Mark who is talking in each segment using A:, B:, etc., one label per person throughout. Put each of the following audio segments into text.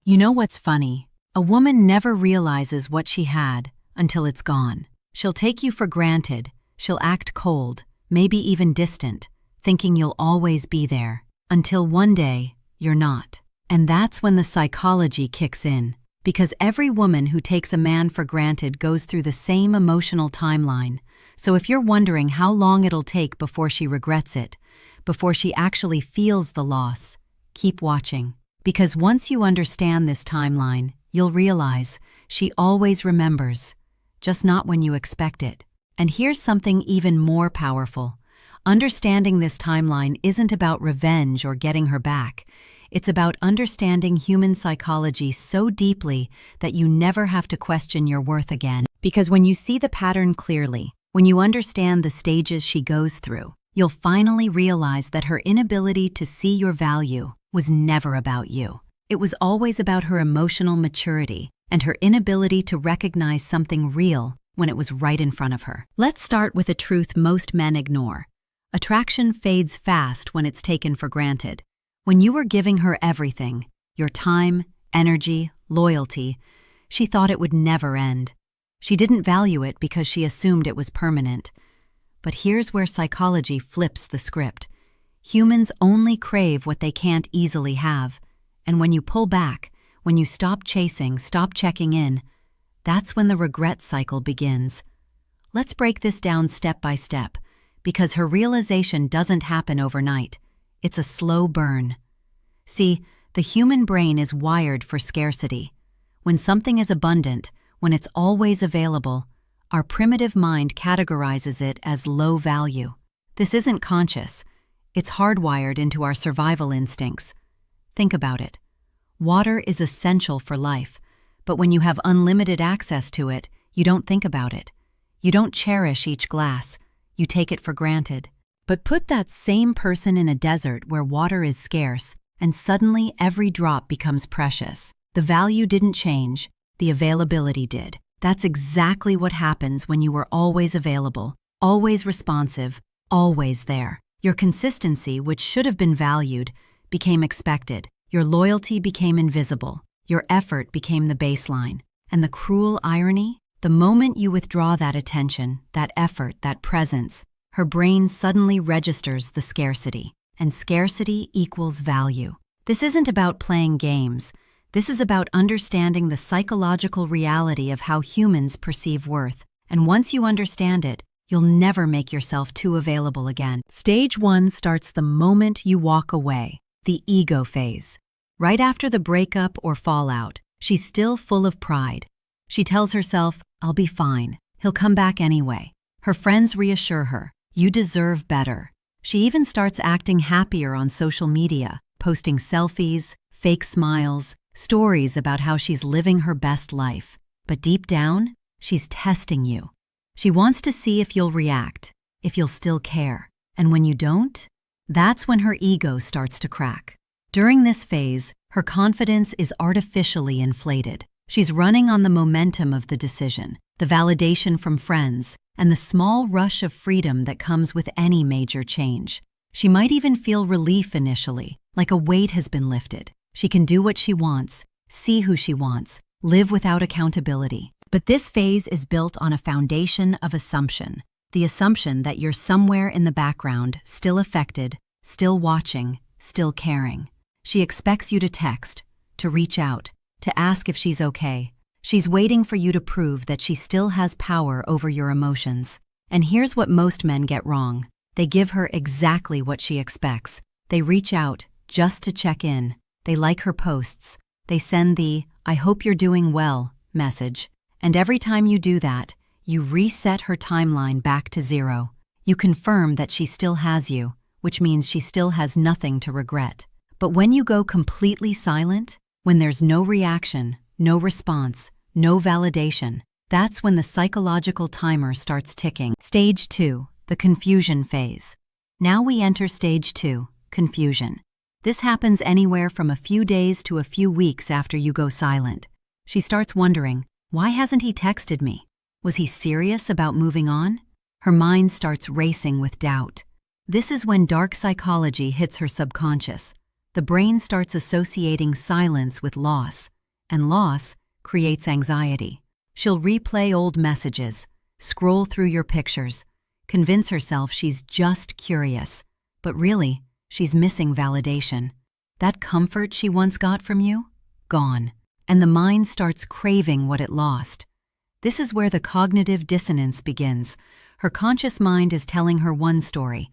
A: You know what's funny? A woman never realizes what she had until it's gone. She'll take you for granted, she'll act cold, maybe even distant, thinking you'll always be there, until one day, you're not. And that's when the psychology kicks in, because every woman who takes a man for granted goes through the same emotional timeline. So if you're wondering how long it'll take before she regrets it, before she actually feels the loss, keep watching. Because once you understand this timeline, you'll realize she always remembers, just not when you expect it. And here's something even more powerful. Understanding this timeline isn't about revenge or getting her back. It's about understanding human psychology so deeply that you never have to question your worth again. Because when you see the pattern clearly, when you understand the stages she goes through, you'll finally realize that her inability to see your value was never about you. It was always about her emotional maturity and her inability to recognize something real when it was right in front of her. Let's start with a truth most men ignore. Attraction fades fast when it's taken for granted. When you were giving her everything, your time, energy, loyalty, she thought it would never end. She didn't value it because she assumed it was permanent. But here's where psychology flips the script. Humans only crave what they can't easily have. And when you pull back, when you stop chasing, stop checking in, that's when the regret cycle begins. Let's break this down step by step, because her realization doesn't happen overnight. It's a slow burn. See, the human brain is wired for scarcity. When something is abundant, when it's always available, our primitive mind categorizes it as low value. This isn't conscious. It's hardwired into our survival instincts. Think about it. Water is essential for life, but when you have unlimited access to it, you don't think about it. You don't cherish each glass. You take it for granted. But put that same person in a desert where water is scarce, and suddenly every drop becomes precious. The value didn't change, the availability did. That's exactly what happens when you were always available, always responsive, always there. Your consistency, which should have been valued, became expected. Your loyalty became invisible. Your effort became the baseline. And the cruel irony? The moment you withdraw that attention, that effort, that presence, her brain suddenly registers the scarcity. And scarcity equals value. This isn't about playing games. This is about understanding the psychological reality of how humans perceive worth. And once you understand it, you'll never make yourself too available again. Stage 1 starts the moment you walk away, the ego phase. Right after the breakup or fallout, she's still full of pride. She tells herself, "I'll be fine. He'll come back anyway." Her friends reassure her, "You deserve better." She even starts acting happier on social media, posting selfies, fake smiles, stories about how she's living her best life. But deep down, she's testing you. She wants to see if you'll react, if you'll still care. And when you don't, that's when her ego starts to crack. During this phase, her confidence is artificially inflated. She's running on the momentum of the decision, the validation from friends, and the small rush of freedom that comes with any major change. She might even feel relief initially, like a weight has been lifted. She can do what she wants, see who she wants, live without accountability. But this phase is built on a foundation of assumption, the assumption that you're somewhere in the background, still affected, still watching, still caring. She expects you to text, to reach out, to ask if she's okay. She's waiting for you to prove that she still has power over your emotions. And here's what most men get wrong. They give her exactly what she expects. They reach out just to check in. They like her posts. They send the, "I hope you're doing well" message. And every time you do that, you reset her timeline back to zero. You confirm that she still has you, which means she still has nothing to regret. But when you go completely silent, when there's no reaction, no response, no validation, that's when the psychological timer starts ticking. Stage 2, the confusion phase. Now we enter stage 2, confusion. This happens anywhere from a few days to a few weeks after you go silent. She starts wondering, why hasn't he texted me? Was he serious about moving on? Her mind starts racing with doubt. This is when dark psychology hits her subconscious. The brain starts associating silence with loss, and loss creates anxiety. She'll replay old messages, scroll through your pictures, convince herself she's just curious, but really, she's missing validation. That comfort she once got from you? Gone. And the mind starts craving what it lost. This is where the cognitive dissonance begins. Her conscious mind is telling her one story.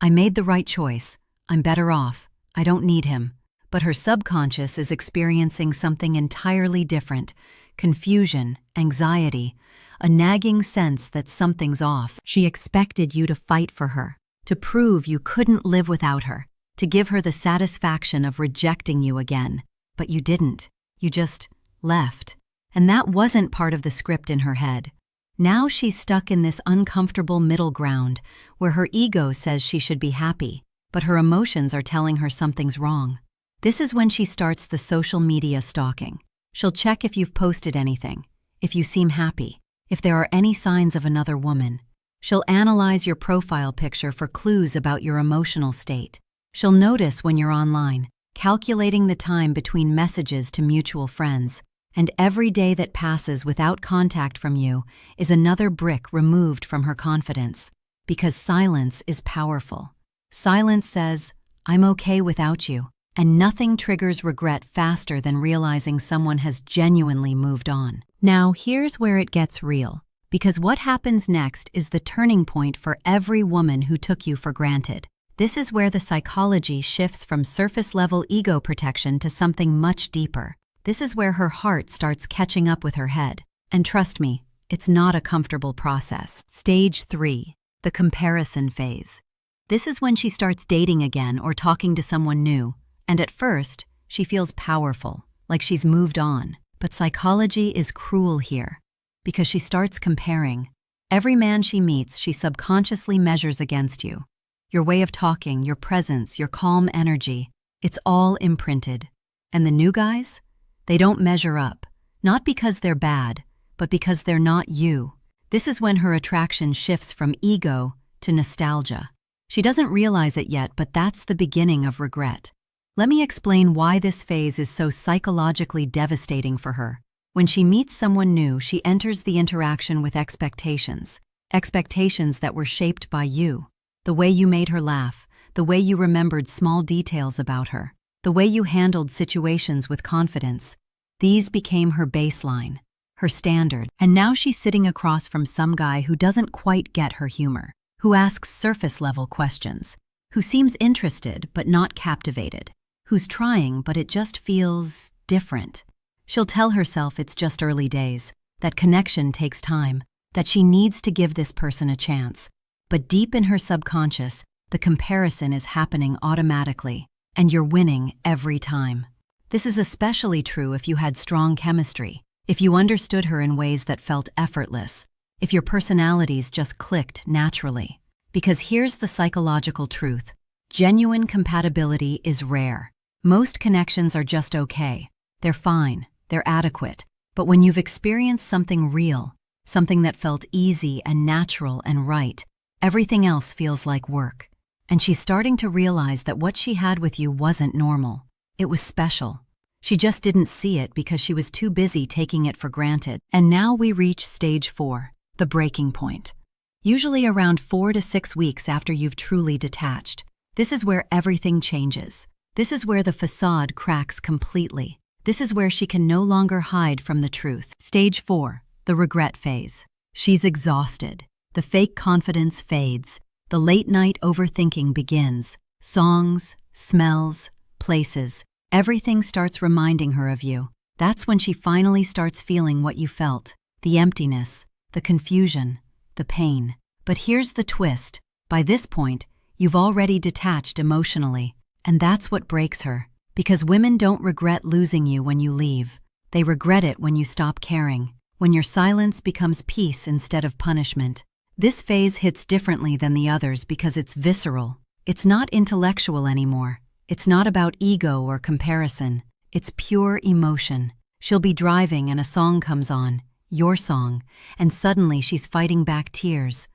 A: I made the right choice. I'm better off. I don't need him. But her subconscious is experiencing something entirely different. Confusion, anxiety, a nagging sense that something's off. She expected you to fight for her, to prove you couldn't live without her, to give her the satisfaction of rejecting you again. But you didn't. You just left. And that wasn't part of the script in her head. Now she's stuck in this uncomfortable middle ground where her ego says she should be happy, but her emotions are telling her something's wrong. This is when she starts the social media stalking. She'll check if you've posted anything, if you seem happy, if there are any signs of another woman. She'll analyze your profile picture for clues about your emotional state. She'll notice when you're online, calculating the time between messages to mutual friends. And every day that passes without contact from you is another brick removed from her confidence. Because silence is powerful. Silence says, I'm okay without you. And nothing triggers regret faster than realizing someone has genuinely moved on. Now, here's where it gets real. Because what happens next is the turning point for every woman who took you for granted. This is where the psychology shifts from surface-level ego protection to something much deeper. This is where her heart starts catching up with her head. And trust me, it's not a comfortable process. Stage 3, the comparison phase. This is when she starts dating again or talking to someone new. And at first, she feels powerful, like she's moved on. But psychology is cruel here, because she starts comparing. Every man she meets, she subconsciously measures against you. Your way of talking, your presence, your calm energy, it's all imprinted. And the new guys? They don't measure up, not because they're bad, but because they're not you. This is when her attraction shifts from ego to nostalgia. She doesn't realize it yet, but that's the beginning of regret. Let me explain why this phase is so psychologically devastating for her. When she meets someone new, she enters the interaction with expectations. Expectations that were shaped by you. The way you made her laugh, the way you remembered small details about her, the way you handled situations with confidence. These became her baseline, her standard. And now she's sitting across from some guy who doesn't quite get her humor, who asks surface-level questions, who seems interested but not captivated, who's trying but it just feels different. She'll tell herself it's just early days, that connection takes time, that she needs to give this person a chance. But deep in her subconscious, the comparison is happening automatically, and you're winning every time. This is especially true if you had strong chemistry, if you understood her in ways that felt effortless, if your personalities just clicked naturally. Because here's the psychological truth. Genuine compatibility is rare. Most connections are just okay. They're fine. They're adequate. But when you've experienced something real, something that felt easy and natural and right, everything else feels like work. And she's starting to realize that what she had with you wasn't normal. It was special. She just didn't see it because she was too busy taking it for granted. And now we reach stage 4, the breaking point. Usually around 4 to 6 weeks after you've truly detached. This is where everything changes. This is where the facade cracks completely. This is where she can no longer hide from the truth. Stage 4, the regret phase. She's exhausted. The fake confidence fades. The late-night overthinking begins. Songs, smells, places. Everything starts reminding her of you. That's when she finally starts feeling what you felt. The emptiness, the confusion, the pain. But here's the twist. By this point, you've already detached emotionally. And that's what breaks her. Because women don't regret losing you when you leave. They regret it when you stop caring. When your silence becomes peace instead of punishment. This phase hits differently than the others because it's visceral. It's not intellectual anymore. It's not about ego or comparison. It's pure emotion. She'll be driving and a song comes on, your song, and suddenly she's fighting back tears.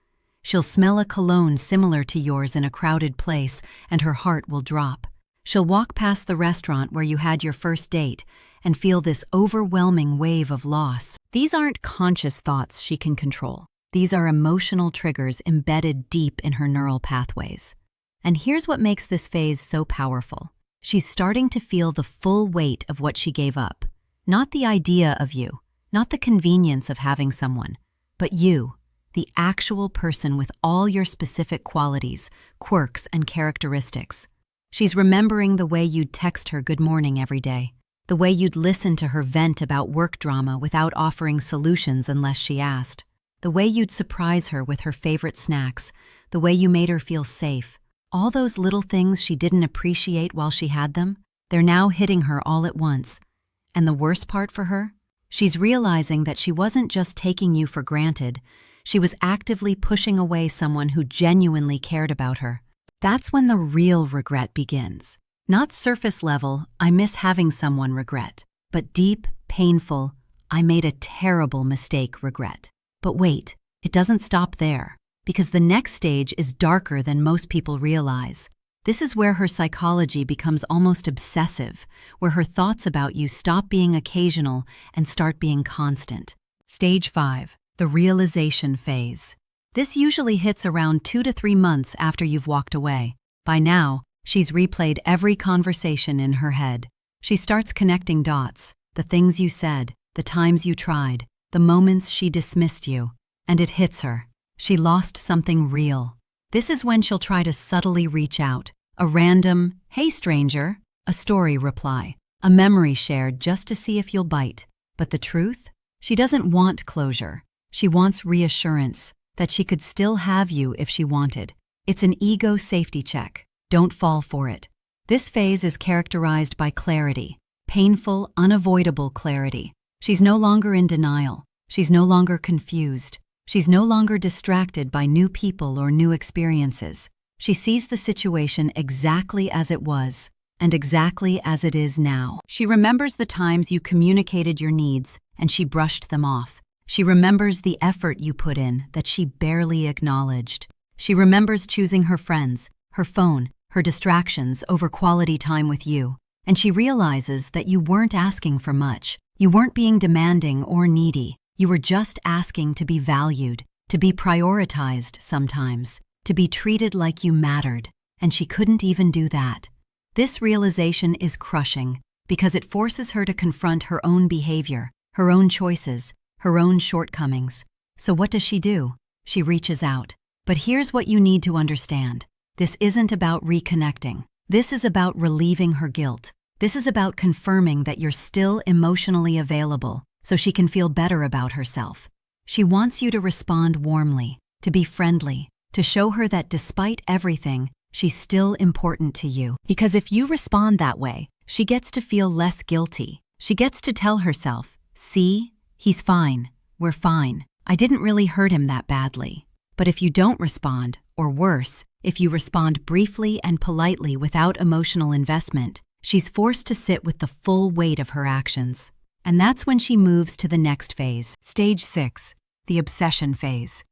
A: She'll smell a cologne similar to yours in a crowded place, and her heart will drop. She'll walk past the restaurant where you had your first date, and feel this overwhelming wave of loss. These aren't conscious thoughts she can control. These are emotional triggers embedded deep in her neural pathways. And here's what makes this phase so powerful. She's starting to feel the full weight of what she gave up. Not the idea of you, not the convenience of having someone, but you, the actual person with all your specific qualities, quirks, and characteristics. She's remembering the way you'd text her good morning every day, the way you'd listen to her vent about work drama without offering solutions unless she asked, the way you'd surprise her with her favorite snacks, the way you made her feel safe. All those little things she didn't appreciate while she had them, they're now hitting her all at once. And the worst part for her? She's realizing that she wasn't just taking you for granted, she was actively pushing away someone who genuinely cared about her. That's when the real regret begins. Not surface level, I miss having someone regret, but deep, painful, I made a terrible mistake regret. But wait, it doesn't stop there, because the next stage is darker than most people realize. This is where her psychology becomes almost obsessive, where her thoughts about you stop being occasional and start being constant. Stage 5. The realization phase. This usually hits around 2 to 3 months after you've walked away. By now, she's replayed every conversation in her head. She starts connecting dots, the things you said, the times you tried, the moments she dismissed you, and it hits her. She lost something real. This is when she'll try to subtly reach out. A random, "Hey stranger," a story reply, a memory shared just to see if you'll bite. But the truth? She doesn't want closure. She wants reassurance that she could still have you if she wanted. It's an ego safety check. Don't fall for it. This phase is characterized by clarity, painful, unavoidable clarity. She's no longer in denial. She's no longer confused. She's no longer distracted by new people or new experiences. She sees the situation exactly as it was, and exactly as it is now. She remembers the times you communicated your needs, and she brushed them off. She remembers the effort you put in that she barely acknowledged. She remembers choosing her friends, her phone, her distractions over quality time with you. And she realizes that you weren't asking for much. You weren't being demanding or needy. You were just asking to be valued, to be prioritized sometimes, to be treated like you mattered, and she couldn't even do that. This realization is crushing because it forces her to confront her own behavior, her own choices, her own shortcomings. So what does she do? She reaches out. But here's what you need to understand. This isn't about reconnecting. This is about relieving her guilt. This is about confirming that you're still emotionally available, so she can feel better about herself. She wants you to respond warmly, to be friendly, to show her that despite everything, she's still important to you. Because if you respond that way, she gets to feel less guilty. She gets to tell herself, "See, he's fine. We're fine. I didn't really hurt him that badly." But if you don't respond, or worse, if you respond briefly and politely without emotional investment, she's forced to sit with the full weight of her actions. And that's when she moves to the next phase. Stage 6, the obsession phase.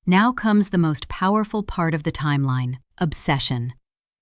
A: Now comes the most powerful part of the timeline, obsession.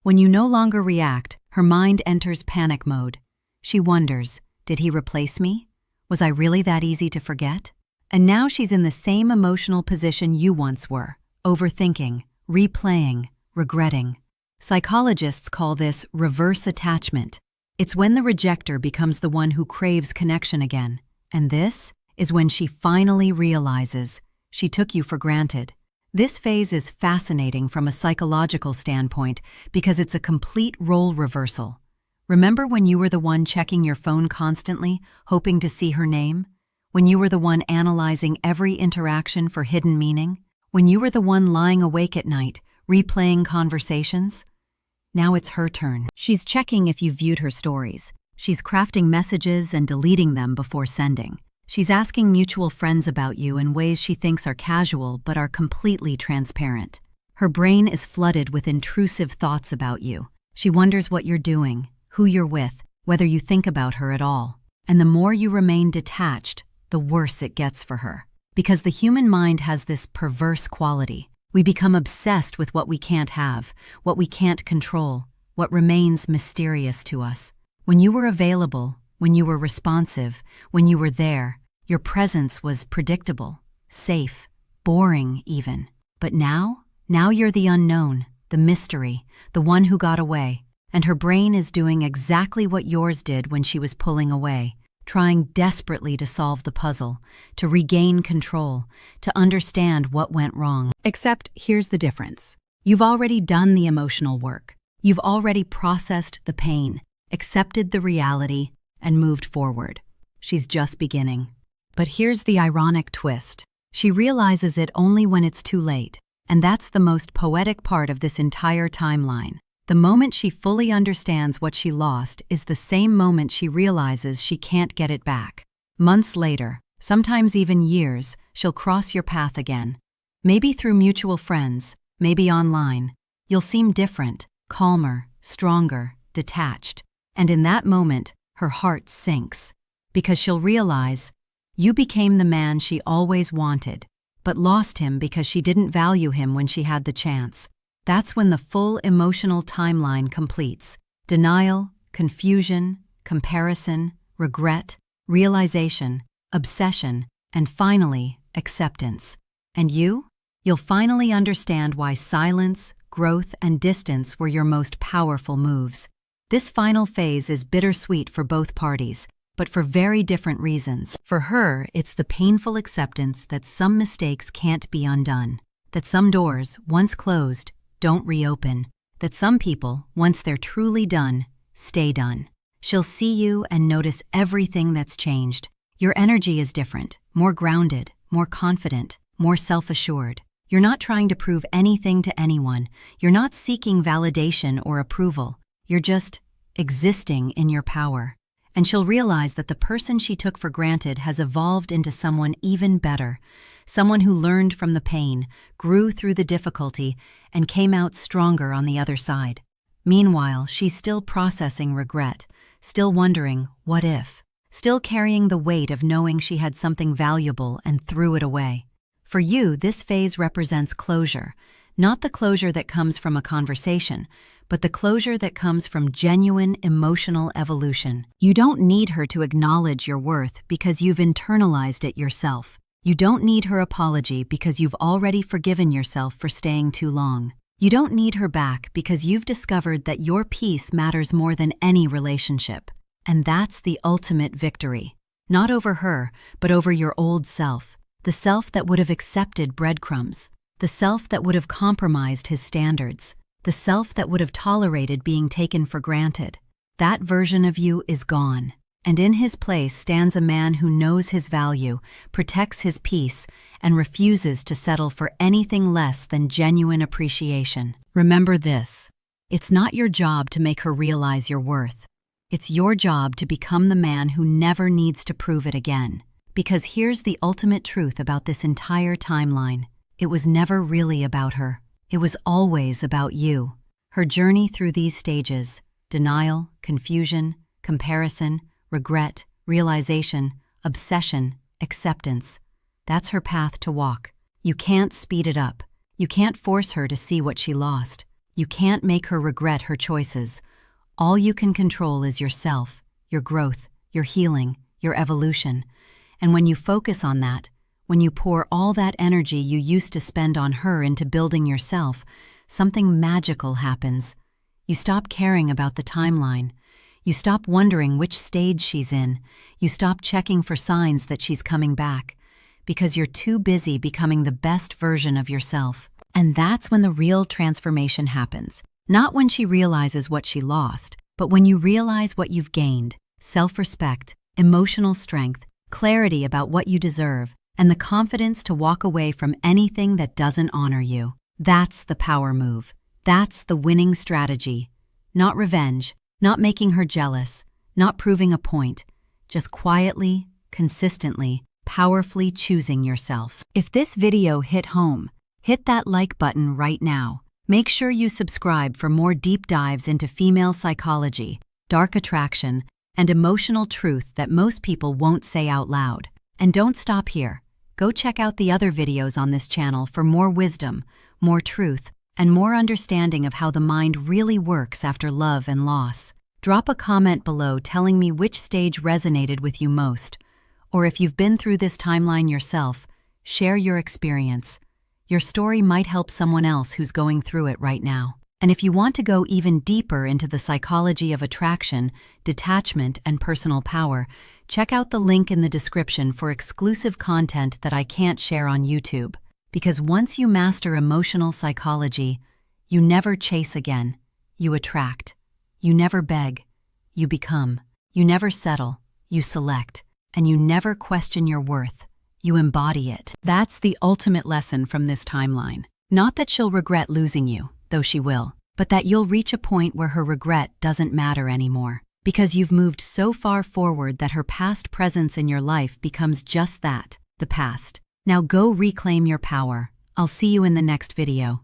A: When you no longer react, her mind enters panic mode. She wonders, did he replace me? Was I really that easy to forget? And now she's in the same emotional position you once were, overthinking, replaying, regretting. Psychologists call this reverse attachment. It's when the rejector becomes the one who craves connection again. And this is when she finally realizes she took you for granted. This phase is fascinating from a psychological standpoint because it's a complete role reversal. Remember when you were the one checking your phone constantly, hoping to see her name? When you were the one analyzing every interaction for hidden meaning? When you were the one lying awake at night, replaying conversations? Now it's her turn. She's checking if you viewed her stories. She's crafting messages and deleting them before sending. She's asking mutual friends about you in ways she thinks are casual but are completely transparent. Her brain is flooded with intrusive thoughts about you. She wonders what you're doing, who you're with, whether you think about her at all. And the more you remain detached, the worse it gets for her. Because the human mind has this perverse quality. We become obsessed with what we can't have, what we can't control, what remains mysterious to us. When you were available, when you were responsive, when you were there. Your presence was predictable, safe, boring even. But now you're the unknown, the mystery, the one who got away. And her brain is doing exactly what yours did when she was pulling away, trying desperately to solve the puzzle, to regain control, to understand what went wrong. Except here's the difference. You've already done the emotional work. You've already processed the pain, accepted the reality, and moved forward. She's just beginning. But here's the ironic twist. She realizes it only when it's too late, and that's the most poetic part of this entire timeline. The moment she fully understands what she lost is the same moment she realizes she can't get it back. Months later, sometimes even years, she'll cross your path again. Maybe through mutual friends, maybe online. You'll seem different, calmer, stronger, detached. And in that moment, her heart sinks. Because she'll realize, you became the man she always wanted, but lost him because she didn't value him when she had the chance. That's when the full emotional timeline completes. Denial, confusion, comparison, regret, realization, obsession, and finally, acceptance. And you'll finally understand why silence, growth, and distance were your most powerful moves. This final phase is bittersweet for both parties, but for very different reasons. For her, it's the painful acceptance that some mistakes can't be undone, that some doors, once closed, don't reopen, that some people, once they're truly done, stay done. She'll see you and notice everything that's changed. Your energy is different, more grounded, more confident, more self-assured. You're not trying to prove anything to anyone. You're not seeking validation or approval. You're just existing in your power. And she'll realize that the person she took for granted has evolved into someone even better. Someone who learned from the pain, grew through the difficulty, and came out stronger on the other side. Meanwhile, she's still processing regret, still wondering, what if? Still carrying the weight of knowing she had something valuable and threw it away. For you, this phase represents closure, not the closure that comes from a conversation, but the closure that comes from genuine emotional evolution. You don't need her to acknowledge your worth because you've internalized it yourself. You don't need her apology because you've already forgiven yourself for staying too long. You don't need her back because you've discovered that your peace matters more than any relationship. And that's the ultimate victory. Not over her, but over your old self. The self that would have accepted breadcrumbs. The self that would have compromised his standards. The self that would have tolerated being taken for granted. That version of you is gone. And in his place stands a man who knows his value, protects his peace, and refuses to settle for anything less than genuine appreciation. Remember this: it's not your job to make her realize your worth. It's your job to become the man who never needs to prove it again. Because here's the ultimate truth about this entire timeline. It was never really about her. It was always about you. Her journey through these stages: denial, confusion, comparison, regret, realization, obsession, acceptance. That's her path to walk. You can't speed it up. You can't force her to see what she lost. You can't make her regret her choices. All you can control is yourself, your growth, your healing, your evolution. And when you focus on that, when you pour all that energy you used to spend on her into building yourself, something magical happens. You stop caring about the timeline. You stop wondering which stage she's in. You stop checking for signs that she's coming back, because you're too busy becoming the best version of yourself. And that's when the real transformation happens. Not when she realizes what she lost, but when you realize what you've gained: self-respect, emotional strength, clarity about what you deserve, and the confidence to walk away from anything that doesn't honor you. That's the power move. That's the winning strategy. Not revenge, not making her jealous, not proving a point, just quietly, consistently, powerfully choosing yourself. If this video hit home, hit that like button right now. Make sure you subscribe for more deep dives into female psychology, dark attraction, and emotional truth that most people won't say out loud. And don't stop here. Go check out the other videos on this channel for more wisdom, more truth, and more understanding of how the mind really works after love and loss. Drop a comment below telling me which stage resonated with you most, or if you've been through this timeline yourself, share your experience. Your story might help someone else who's going through it right now. And if you want to go even deeper into the psychology of attraction, detachment, and personal power, check out the link in the description for exclusive content that I can't share on YouTube. Because once you master emotional psychology, you never chase again. You attract. You never beg. You become. You never settle. You select. And you never question your worth. You embody it. That's the ultimate lesson from this timeline. Not that she'll regret losing you, though she will, but that you'll reach a point where her regret doesn't matter anymore. Because you've moved so far forward that her past presence in your life becomes just that, the past. Now go reclaim your power. I'll see you in the next video.